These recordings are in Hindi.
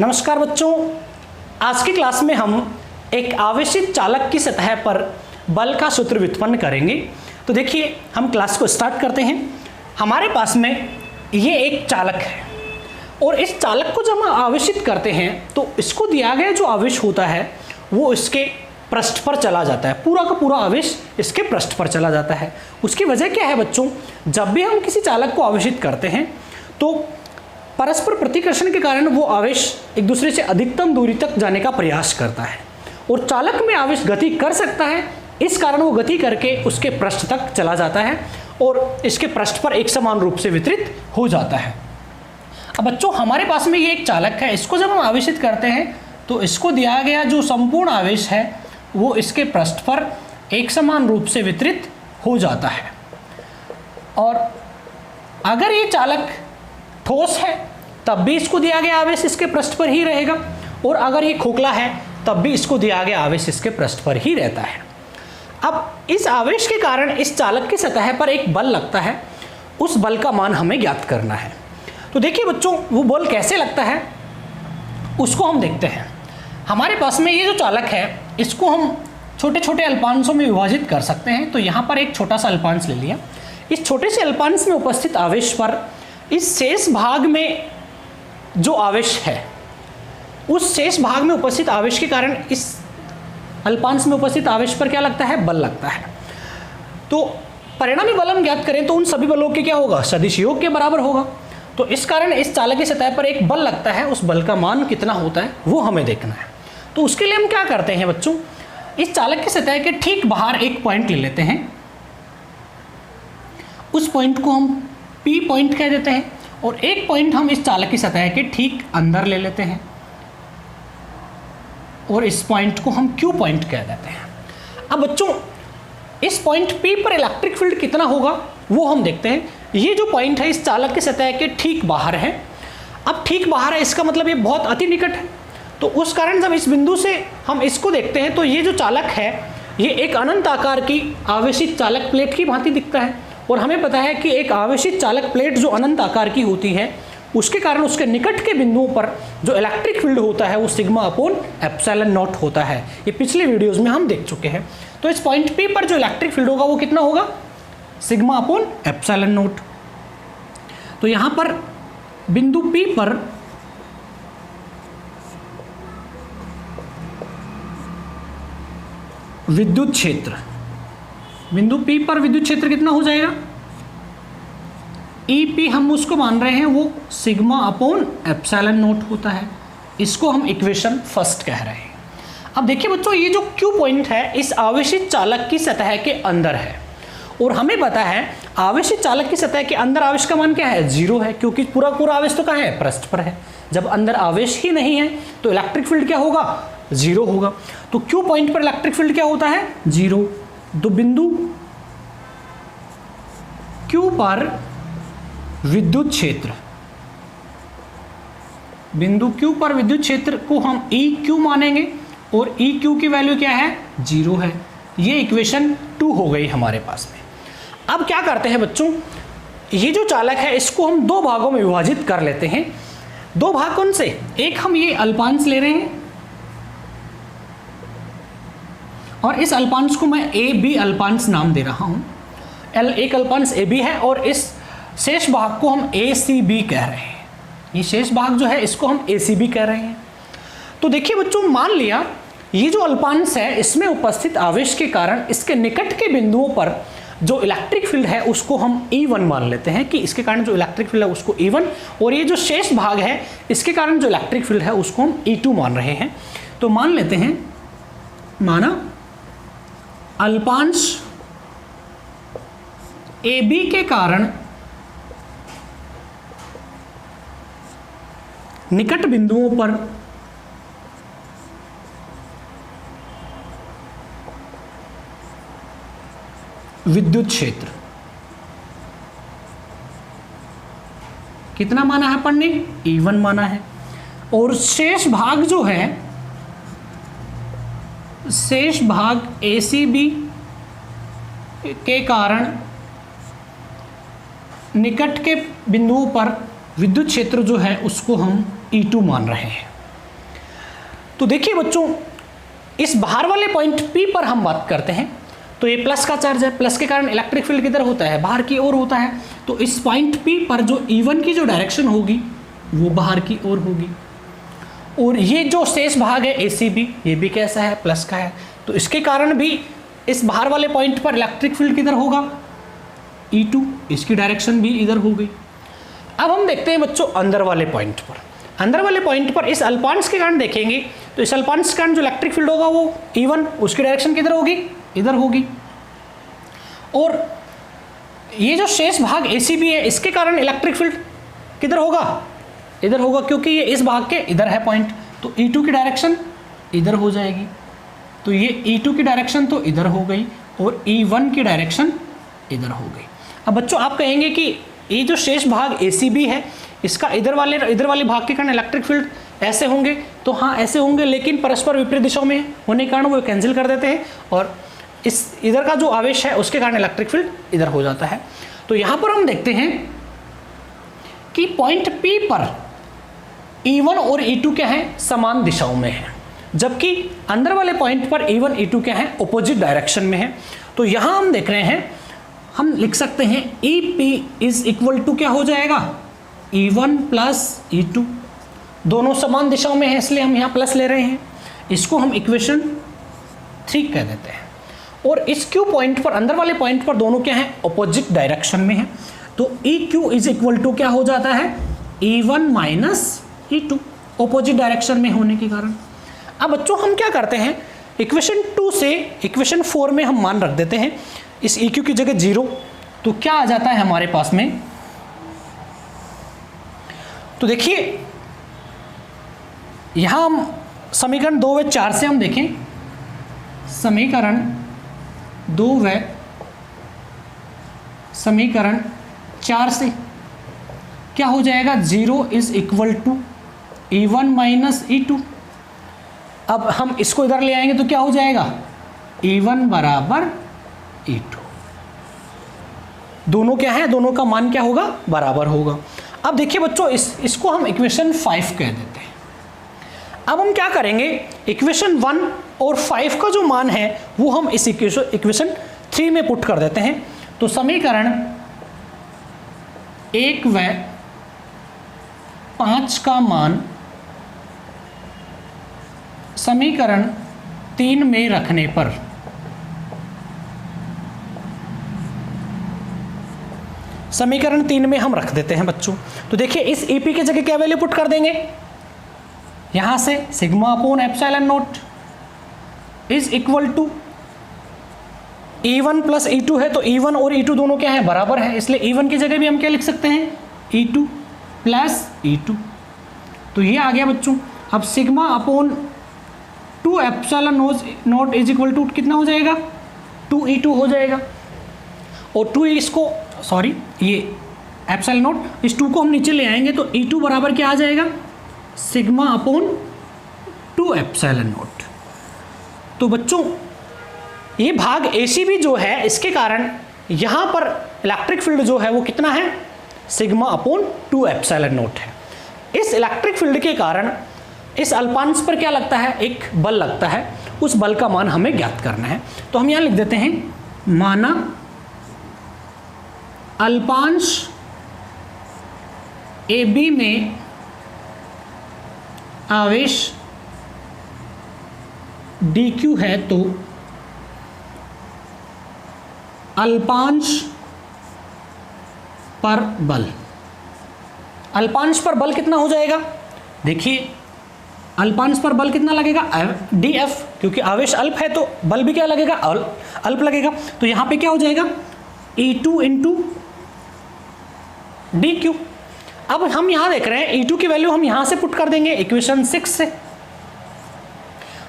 नमस्कार बच्चों, आज की क्लास में हम एक आवेशित चालक की सतह पर बल का सूत्र व्युत्पन्न करेंगे। तो देखिए, हम क्लास को स्टार्ट करते हैं। हमारे पास में ये एक चालक है और इस चालक को जब हम आवेशित करते हैं तो इसको दिया गया जो आवेश होता है वो इसके पृष्ठ पर चला जाता है। पूरा का पूरा आवेश इसके पृष्ठ पर चला जाता है। उसकी वजह क्या है बच्चों? जब भी हम किसी चालक को आवेशित करते हैं तो परस्पर प्रतिकर्षण के कारण वो आवेश एक दूसरे से अधिकतम दूरी तक जाने का प्रयास करता है और चालक में आवेश गति कर सकता है। इस कारण वो गति करके उसके पृष्ठ तक चला जाता है और इसके पृष्ठ पर एक समान रूप से वितरित हो जाता है। अब बच्चों, हमारे पास में ये एक चालक है। इसको जब हम आवेशित करते हैं तो इसको दिया गया जो संपूर्ण आवेश है वो इसके पृष्ठ पर एक समान रूप से वितरित हो जाता है। और अगर ये चालक ठोस है तब भी इसको दिया गया आवेश इसके पृष्ठ पर ही रहेगा और अगर ये खोखला है तब भी इसको दिया गया आवेश इसके पृष्ठ पर ही रहता है। अब इस आवेश के कारण इस चालक की सतह पर एक बल लगता है। उस बल का मान हमें ज्ञात करना है। तो देखिए बच्चों, वो बल कैसे लगता है उसको हम देखते हैं। हमारे पास में ये जो चालक है इसको हम छोटे छोटे अल्पांशों में विभाजित कर सकते हैं। तो यहाँ पर एक छोटा सा अल्पांश ले लिया। इस छोटे से अल्पांश में उपस्थित आवेश पर इस शेष भाग में जो आवेश है उस शेष भाग में उपस्थित आवेश के कारण इस अल्पांश में उपस्थित आवेश पर क्या लगता है? बल लगता है। तो परिणामी बल हम ज्ञात करें तो उन सभी बलों के क्या होगा? सदिश योग के बराबर होगा। तो इस कारण इस चालक की सतह पर एक बल लगता है। उस बल का मान कितना होता है वो हमें देखना है। तो उसके लिए हम क्या करते हैं बच्चों, इस चालक की सतह के ठीक बाहर एक पॉइंट ले लेते हैं। उस पॉइंट को हम P पॉइंट कह देते हैं और एक पॉइंट हम इस चालक की सतह के ठीक अंदर ले लेते हैं और इस पॉइंट को हम Q पॉइंट कह देते हैं। अब बच्चों, इस पॉइंट P पर इलेक्ट्रिक फील्ड कितना होगा वो हम देखते हैं। ये जो पॉइंट है इस चालक की सतह के ठीक बाहर है। अब ठीक बाहर है इसका मतलब ये बहुत अति निकट है। तो उस कारण जब इस बिंदु से हम इसको देखते हैं तो ये जो चालक है ये एक अनंत आकार की आवेशित चालक प्लेट की भांति दिखता है। और हमें पता है कि एक आवेशित चालक प्लेट जो अनंत आकार की होती है उसके कारण उसके निकट के बिंदुओं पर जो इलेक्ट्रिक फील्ड होता है वो सिग्मा अपॉन एप्सिलॉन नॉट होता है। ये पिछले वीडियोस में हम देख चुके हैं। तो इस पॉइंट P पर जो इलेक्ट्रिक फील्ड होगा वो कितना होगा? Sigma upon epsilon not. तो यहां पर बिंदु P पर विद्युत क्षेत्र, बिंदु P पर विद्युत क्षेत्र कितना हो जाएगा? EP हम उसको मान रहे हैं वो सिग्मा अपॉन एप्सिलॉन नॉट होता है। इसको हम इक्वेशन फर्स्ट कह रहे हैं। अब देखिए बच्चों, ये जो Q पॉइंट है इस आवेशित चालक की सतह के अंदर है और हमें पता है आवेशित चालक की सतह के अंदर आवेश का मान क्या है? 0 है, क्योंकि पूरा पूरा आवेश तो कहाँ है? पृष्ठ पर है। जब अंदर आवेश ही नहीं है तो इलेक्ट्रिक फील्ड क्या होगा? 0 होगा। तो Q पॉइंट पर इलेक्ट्रिक फील्ड क्या होता है? 0। तो बिंदु Q पर विद्युत क्षेत्र, बिंदु Q पर विद्युत क्षेत्र को हम EQ मानेंगे और EQ की वैल्यू क्या है? 0 है। ये इक्वेशन 2 हो गई हमारे पास में। अब क्या करते हैं बच्चों, ये जो चालक है इसको हम दो भागों में विभाजित कर लेते हैं। दो भाग कौन से? एक हम ये अल्पांश ले रहे हैं और इस अल्पांश को मैं AB अल्पांश नाम दे रहा हूं। एक अल्पांश AB है और इस शेष भाग को हम ACB कह रहे हैं। ये शेष भाग जो है इसको हम ACB कह रहे हैं। तो देखिए बच्चों, मान लिया ये जो अल्पांश है इसमें उपस्थित आवेश के कारण इसके निकट के बिंदुओं पर जो इलेक्ट्रिक फील्ड है उसको हम E1 मान लेते हैं कि इसके कारण जो इलेक्ट्रिक फील्ड है उसको E1 और ये जो शेष भाग है इसके कारण जो इलेक्ट्रिक फील्ड है उसको हम E2 मान रहे हैं। तो मान लेते हैं, माना अल्पांश AB के कारण निकट बिंदुओं पर विद्युत क्षेत्र कितना माना है अपन ने? E1 माना है। और शेष भाग जो है, शेष भाग ACB के कारण निकट के बिंदुओं पर विद्युत क्षेत्र जो है उसको हम E2 मान रहे हैं। तो देखिए बच्चों, इस बाहर वाले पॉइंट P पर हम बात करते हैं तो ये प्लस का चार्ज है, प्लस के कारण इलेक्ट्रिक फील्ड किधर होता है, बाहर की ओर होता है। तो इस पॉइंट P पर जो E1 की जो डायरेक्शन होगी वो बाहर की ओर होगी, और ये जो शेष भाग है ACB ये भी कैसा है, प्लस का है। तो इसके कारण भी इस बाहर वाले पॉइंट पर इलेक्ट्रिक फील्ड किधर होगा, E2, इसकी डायरेक्शन भी इधर हो गई। अब हम देखते हैं बच्चों अंदर वाले पॉइंट पर। अंदर वाले पॉइंट पर इस अल्पांश के कारण देखेंगे तो इस अल्पांश के कारण जो इलेक्ट्रिक फील्ड होगा वो E1, उसकी डायरेक्शन किधर होगी, इधर होगी। और ये जो शेष भाग ACB है इसके कारण इलेक्ट्रिक फील्ड किधर होगा, इधर होगा, क्योंकि ये इस भाग के इधर है पॉइंट। तो E2 की डायरेक्शन इधर हो जाएगी, तो ये E2 की डायरेक्शन तो इधर हो गई और E1 की डायरेक्शन इधर हो गई। अब बच्चों आप कहेंगे कि ये जो शेष भाग ACB है इसका इधर वाले भाग के कारण इलेक्ट्रिक फील्ड ऐसे होंगे, तो हाँ ऐसे होंगे, लेकिन परस्पर विपरीत दिशाओं में होने के कारण वो कैंसिल कर देते हैं और इस इधर का जो आवेश है उसके कारण इलेक्ट्रिक फील्ड इधर हो जाता है। तो यहाँ पर हम देखते हैं कि पॉइंट P पर E1 और E2 क्या है, समान दिशाओं में है, जबकि अंदर वाले पॉइंट पर E1 E2 क्या है, अपोजिट डायरेक्शन में है। तो यहाँ हम देख रहे हैं, हम लिख सकते हैं EP इज इक्वल टू क्या हो जाएगा, E1 प्लस E2, दोनों समान दिशाओं में है इसलिए हम यहाँ प्लस ले रहे हैं, इसको हम इक्वेशन 3 कह देते हैं। और इस Q पॉइंट पर, अंदर वाले पॉइंट पर दोनों क्या है, अपोजिट डायरेक्शन में है, तो EQ इज इक्वल टू क्या हो जाता है, E1 minus E2, opposite direction में होने के कारण। अब बच्चों हम क्या करते हैं, इक्वेशन 2 से इक्वेशन 4 में हम मान रख देते हैं, इस EQ की जगह 0, तो क्या आ जाता है हमारे पास में, तो देखिए यहां हम समीकरण 2 व 4 से हम देखें, समीकरण 2 व समीकरण 4 से क्या हो जाएगा, 0 is equal to E1 minus E2। अब हम इसको इधर ले आएंगे तो क्या हो जाएगा, E1 बराबर E2, दोनों क्या है, दोनों का मान क्या होगा, बराबर होगा। अब देखिए बच्चों इसको हम इक्वेशन 5 कह देते हैं। अब हम क्या करेंगे, इक्वेशन 1 और 5 का जो मान है वो हम इस इक्वेशन 3 में पुट कर देते हैं। तो समीकरण 1 व 5 का मान समीकरण 3 में रखने पर समीकरण 3 में हम रख देते हैं बच्चों। तो देखिए इस EP की जगह क्या वैल्यू पुट कर देंगे, यहां से sigma upon epsilon naught is equal to E1 plus E2 है, तो E1 और E2 दोनों क्या है, बराबर है, इसलिए E1 की जगह भी हम क्या लिख सकते हैं, E2 प्लस E2। तो ये आ गया बच्चों। अब sigma upon 2 epsilon naught is equal to कितना हो जाएगा, 2E2 हो जाएगा, और 2 इसको सॉरी ये एप्सिलॉन नॉट, इस 2 को हम नीचे ले आएंगे तो E2 बराबर क्या आ जाएगा, सिग्मा अपॉन 2 एप्सिलॉन नॉट। तो बच्चों ये भाग ACB जो है इसके कारण यहाँ पर इलेक्ट्रिक फील्ड जो है वो कितना है, सिग्मा अपॉन 2 एप्सिलॉन नॉट है। इस इलेक्ट्रिक फील्ड के कारण इस अल्पांश पर क्या लगता है, एक बल लगता है, उस बल का मान हमें ज्ञात करना है। तो हम यहाँ लिख देते हैं, माना अल्पांश AB में आवेश dq है तो अल्पांश पर बल, अल्पांश पर बल कितना हो जाएगा, देखिए अल्पांश पर बल कितना लगेगा, dF, क्योंकि आवेश अल्प है तो बल भी क्या लगेगा, अल्प लगेगा। तो यहां पे क्या हो जाएगा, E2 इंटू dq। अब हम यहां देख रहे हैं E2 की वैल्यू हम यहां से पुट कर देंगे इक्वेशन 6 से।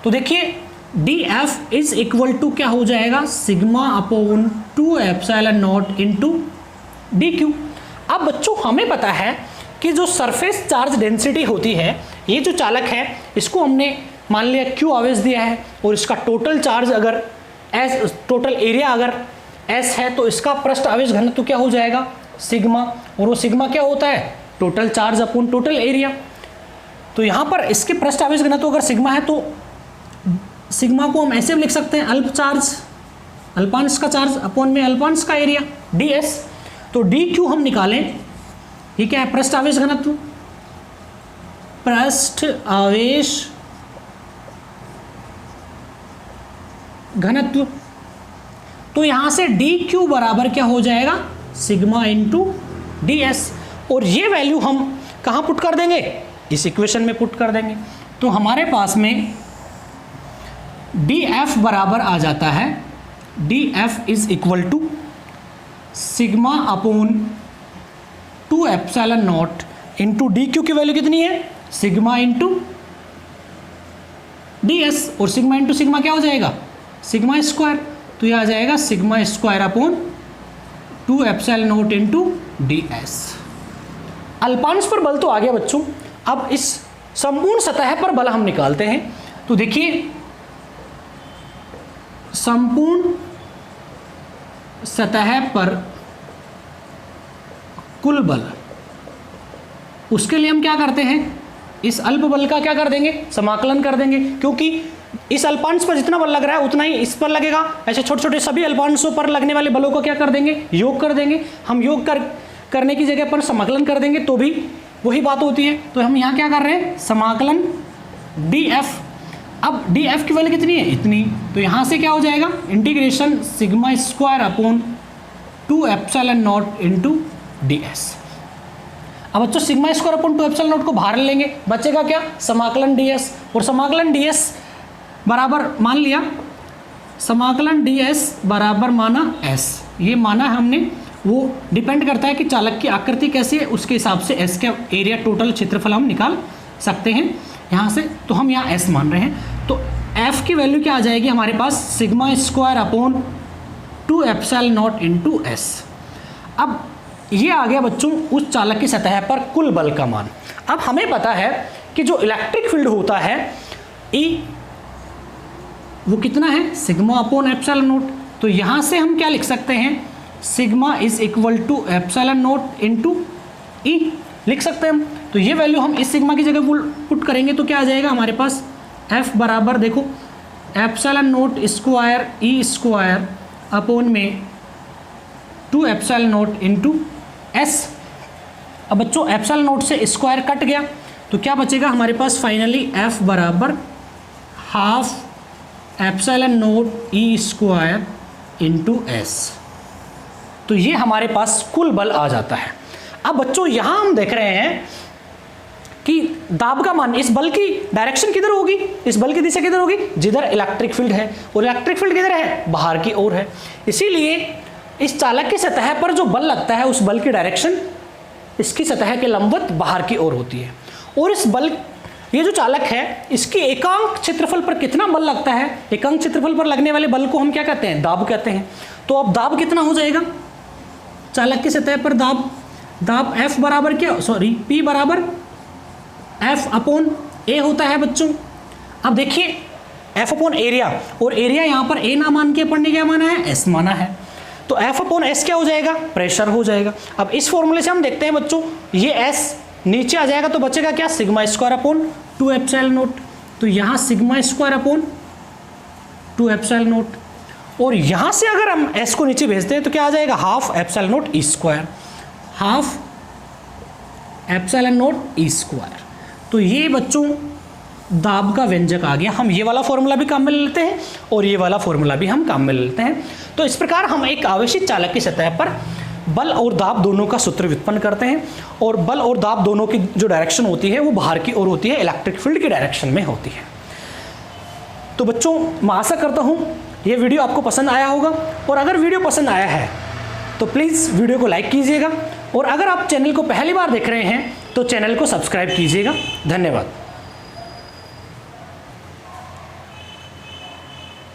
तो देखिए dF इज इक्वल टू क्या हो जाएगा, sigma upon 2 epsilon not into dq। अब बच्चों हमें पता है कि जो सरफेस चार्ज डेंसिटी होती है, ये जो चालक है इसको हमने मान लिया Q आवेश दिया है, और इसका टोटल चार्ज अगर S, टोटल एरिया अगर S है तो इसका पृष्ठ आवेश घनत्व क्या हो जाएगा, सिग्मा, और वो सिग्मा क्या होता है, total charge upon total area. तो यहाँ पर इसके पृष्ठ आवेश घनत्व अगर सिग्मा है तो सिग्मा को हम ऐसे भी लिख सकते हैं अल्प चार्ज, अल्पांश का चार्ज अपॉन में अल्पांश का एरिया ds। तो dq हम निकालें, ये क्या है, पृष्ठ आवेश घनत्व, पृष्ठ आवेश घनत्व। तो यहां से dq बराबर क्या हो जाएगा, सिग्मा इंटू ds। और ये वैल्यू हम कहां पुट कर देंगे, इस इक्वेशन में पुट कर देंगे। तो हमारे पास में df बराबर आ जाता है, df is equal to sigma upon 2 epsilon not into dq की वैल्यू कितनी है, सिग्मा इंटू ds। और सिग्मा इंटू सिग्मा क्या हो जाएगा, सिग्मा स्क्वायर। तो यह आ जाएगा sigma square upon 2 epsilon not into ds। अल्पांश पर बल तो आ गया बच्चों। अब इस संपूर्ण सतह पर बल हम निकालते हैं। तो देखिए संपूर्ण सतह पर कुल बल, उसके लिए हम क्या करते हैं, इस अल्प बल का क्या कर देंगे, समाकलन कर देंगे, क्योंकि इस अल्पांश पर जितना बल लग रहा है उतना ही इस पर लगेगा। ऐसे छोटे छोटे सभी अल्पांशों पर लगने वाले बलों को क्या कर देंगे, योग कर देंगे। हम योग करने की जगह पर समाकलन कर देंगे तो भी वही बात होती है। तो हम यहाँ क्या कर रहे हैं, समाकलन df। अब df की वैल्यू कितनी है, इतनी। तो यहाँ से क्या हो जाएगा, integration sigma square upon 2 epsilon not into ds। अब बच्चों sigma square upon 2 epsilon not को बाहर लेंगे, बचेगा क्या, समाकलन ds। और समाकलन ds बराबर मान लिया, समाकलन ds बराबर माना s। ये माना हमने, वो डिपेंड करता है कि चालक की आकृति कैसी है, उसके हिसाब से s का एरिया टोटल क्षेत्रफल हम निकाल सकते हैं यहाँ से। तो हम यहाँ s मान रहे हैं। तो f की वैल्यू क्या आ जाएगी हमारे पास, sigma square upon 2 epsilon not into s। अब ये आ गया बच्चों उस चालक की सतह पर कुल बल का मान। अब हमें पता है कि जो इलेक्ट्रिक फील्ड होता है E, वो कितना है, सिग्मा अपॉन एप्सिलॉन नॉट। तो यहाँ से हम क्या लिख सकते हैं, sigma is equal to epsilon not into E लिख सकते हैं हम। तो ये वैल्यू हम इस सिग्मा की जगह पुट करेंगे तो क्या आ जाएगा हमारे पास, F बराबर देखो epsilon not square E square upon में 2 एप्सिलॉन नॉट इंटू S। अब बच्चों एप्सिलॉन नॉट से स्क्वायर कट गया तो क्या बचेगा हमारे पास, फाइनली F बराबर half epsilon not E square into S। तो ये हमारे पास कुल बल आ जाता है। अब बच्चों यहाँ हम देख रहे हैं कि दाब का मान, इस बल की डायरेक्शन किधर होगी, इस बल की दिशा किधर होगी, जिधर इलेक्ट्रिक फील्ड है। और इलेक्ट्रिक फील्ड किधर है, बाहर की ओर है। इसीलिए इस चालक की सतह पर जो बल लगता है उस बल की डायरेक्शन इसकी सतह के लंबवत बाहर की ओर होती है। और इस बल, ये जो चालक है इसकी एकांक क्षेत्रफल पर कितना बल लगता है, एकांक क्षेत्रफल पर लगने वाले बल को हम क्या कहते हैं, दाब कहते हैं। तो अब दाब कितना हो जाएगा, चालक की सतह पर दाब, दाब F बराबर क्या, सॉरी P बराबर F अपॉन A होता है बच्चों। अब देखिए F अपॉन एरिया, और एरिया यहाँ पर A ना मान के अपन ने क्या माना है, S माना है। तो F अपॉन S क्या हो जाएगा, प्रेशर हो जाएगा। अब इस फॉर्मूले से हम देखते हैं बच्चों, ये S नीचे आ जाएगा तो बचेगा क्या, sigma square upon 2 epsilon not. तो यहाँ sigma square upon 2 epsilon not. और यहाँ से अगर हम S को नीचे भेजते हैं तो क्या आ जाएगा, half epsilon not E square, half epsilon not E square. तो ये बच्चों दाब का व्यंजक आ गया। हम ये वाला फॉर्मूला भी काम में ले लेते हैं और ये वाला फॉर्मूला भी हम काम में ले लेते हैं। तो इस प्रकार हम एक आवेशित चालक की सतह पर बल और दाब दोनों का सूत्र व्युत्पन्न करते हैं। और बल और दाब दोनों की जो डायरेक्शन होती है वो बाहर की ओर होती है, इलेक्ट्रिक फील्ड की डायरेक्शन में होती है। तो बच्चों मैं आशा करता हूँ ये वीडियो आपको पसंद आया होगा। और अगर वीडियो पसंद आया है तो प्लीज़ वीडियो को लाइक कीजिएगा। और अगर आप चैनल को पहली बार देख रहे हैं तो चैनल को सब्सक्राइब कीजिएगा। धन्यवाद।